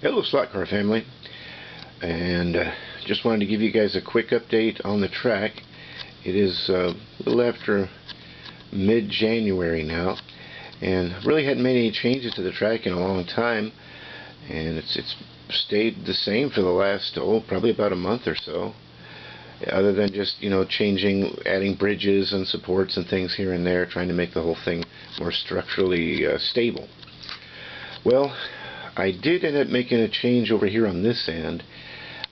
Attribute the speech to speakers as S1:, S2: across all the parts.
S1: Hello slot car family, and just wanted to give you guys a quick update on the track. It is a little after mid-January now, and really hadn't made any changes to the track in a long time, and it's stayed the same for the last probably about a month or so, other than just adding bridges and supports and things here and there, trying to make the whole thing more structurally stable. Well, I did end up making a change over here on this end.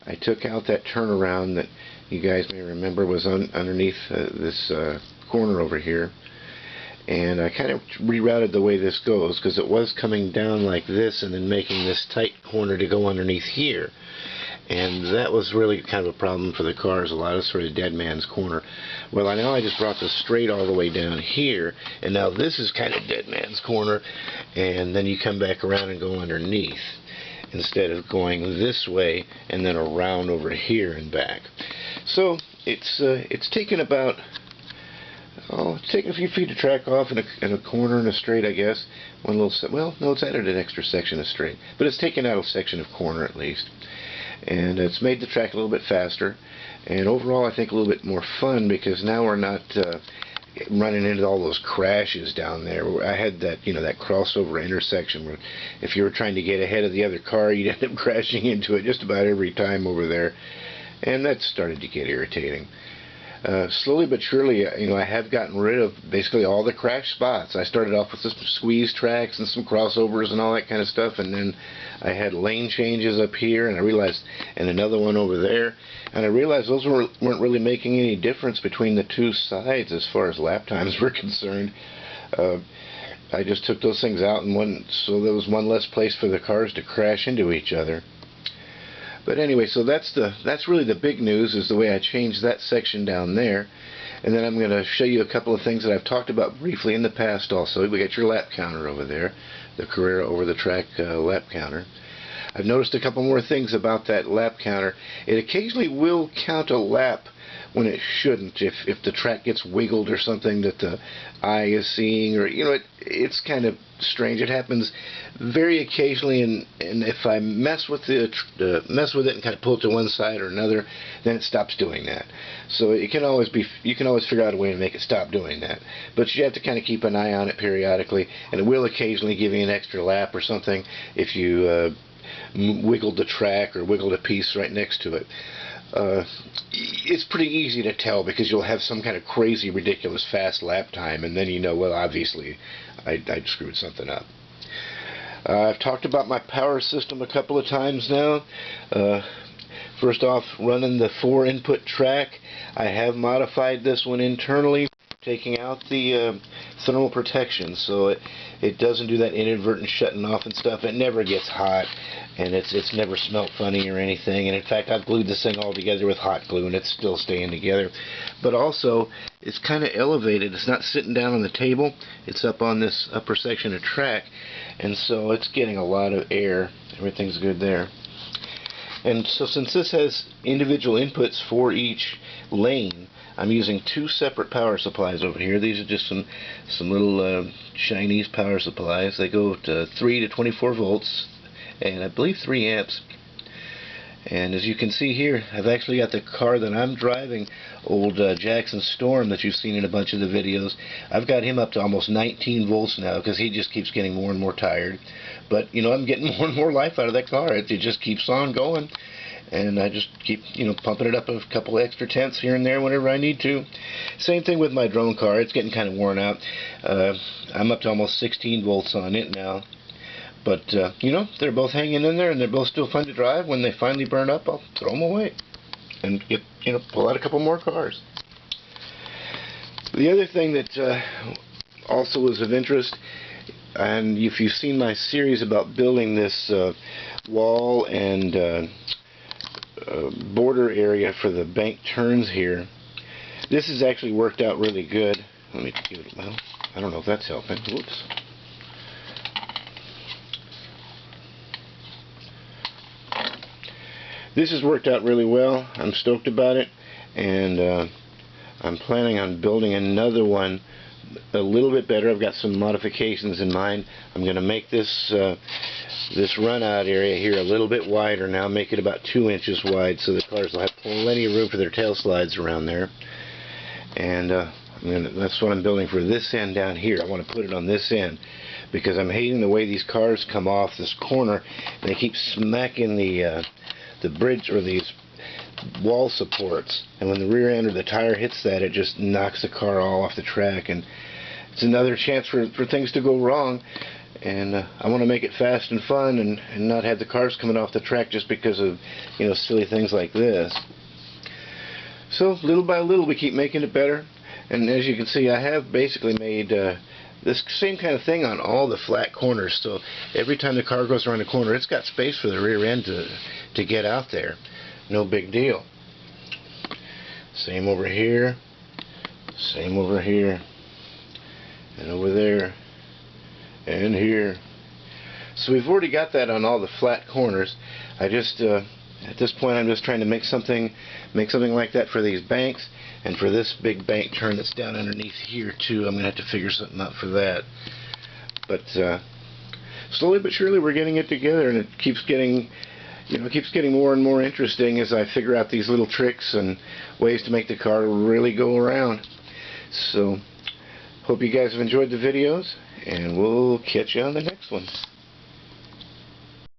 S1: I took out that turnaround that you guys may remember was underneath this corner over here, and I kind of rerouted the way this goes, because it was coming down like this and then making this tight corner to go underneath here, and that was really kind of a problem for the cars. A lot of sort of dead man's corner. Well, I know I just brought this straight all the way down here, and now this is kind of dead man's corner, and then you come back around and go underneath instead of going this way and then around over here and back. So it's taken about it's taken a few feet of track off in a corner and a straight, I guess. It's added an extra section of straight, but it's taken out a section of corner at least. And it's made the track a little bit faster, and overall I think a little bit more fun, because now we're not running into all those crashes down there. I had that that crossover intersection where if you were trying to get ahead of the other car, you'd end up crashing into it just about every time over there, and that started to get irritating. Slowly but surely, I have gotten rid of basically all the crash spots. I started off with some squeeze tracks and some crossovers and all that kind of stuff, and then I had lane changes up here, and I realized, and another one over there, and I realized those weren't really making any difference between the two sides as far as lap times were concerned. I just took those things out, and so there was one less place for the cars to crash into each other. But anyway, so that's really the big news, is the way I changed that section down there. And then I'm going to show you a couple of things that I've talked about briefly in the past also. We got your lap counter over there, the Carrera over the track lap counter. I've noticed a couple more things about that lap counter. It occasionally will count a lap when it shouldn't, if the track gets wiggled or something that the eye is seeing, or it's kind of strange. It happens very occasionally, and if I mess with it and kind of pull it to one side or another, then it stops doing that. So you can always figure out a way to make it stop doing that, but you have to kind of keep an eye on it periodically, and it will occasionally give you an extra lap or something if you wiggled the track or wiggled a piece right next to it. It's pretty easy to tell, because you'll have some kind of crazy, ridiculous fast lap time, and then well, obviously I screwed something up. I've talked about my power system a couple of times now. First off, running the 4-input track, I have modified this one internally, taking out the thermal protection, so it doesn't do that inadvertent shutting off and stuff. It never gets hot, and it's never smelt funny or anything. And in fact, I've glued this thing all together with hot glue, and it's still staying together. But also, it's kind of elevated. It's not sitting down on the table. It's up on this upper section of track, and so it's getting a lot of air. Everything's good there. And so since this has individual inputs for each lane, I'm using two separate power supplies over here. These are just some little Chinese power supplies. They go to 3 to 24 volts, and I believe 3 amps. And as you can see here, I've actually got the car that I'm driving, old Jackson Storm that you've seen in a bunch of the videos. I've got him up to almost 19 volts now, because he just keeps getting more and more tired. But I'm getting more and more life out of that car. It just keeps on going. And I just keep, pumping it up a couple extra tenths here and there whenever I need to. Same thing with my drone car. It's getting kind of worn out. I'm up to almost 16 volts on it now. But, they're both hanging in there, and they're both still fun to drive. When they finally burn up, I'll throw them away and pull out a couple more cars. The other thing that also was of interest, and if you've seen my series about building this wall and border area for the bank turns here, this has actually worked out really good. Let me give it, well, I don't know if that's helping. Whoops. This has worked out really well. I'm stoked about it, and I'm planning on building another one a little bit better. I've got some modifications in mind. I'm going to make this this run out area here a little bit wider now, make it about 2 inches wide, so the cars will have plenty of room for their tail slides around there. And that's what I'm building for this end down here. I want to put it on this end because I'm hating the way these cars come off this corner and they keep smacking the bridge or these wall supports, and when the rear end or the tire hits that, it just knocks the car all off the track, and it's another chance for things to go wrong. And I want to make it fast and fun and not have the cars coming off the track just because of, you know, silly things like this. So little by little we keep making it better, and as you can see, I have basically made this same kind of thing on all the flat corners, so every time the car goes around the corner, it's got space for the rear end to get out there. No big deal. Same over here, same over here, and over there, and here. So we've already got that on all the flat corners. I just at this point I'm just trying to make something like that for these banks, and for this big bank turn that's down underneath here too. I'm gonna have to figure something out for that. But slowly but surely we're getting it together, and it keeps getting, you know, it keeps getting more and more interesting as I figure out these little tricks and ways to make the car really go around. So, hope you guys have enjoyed the videos, and we'll catch you on the next one.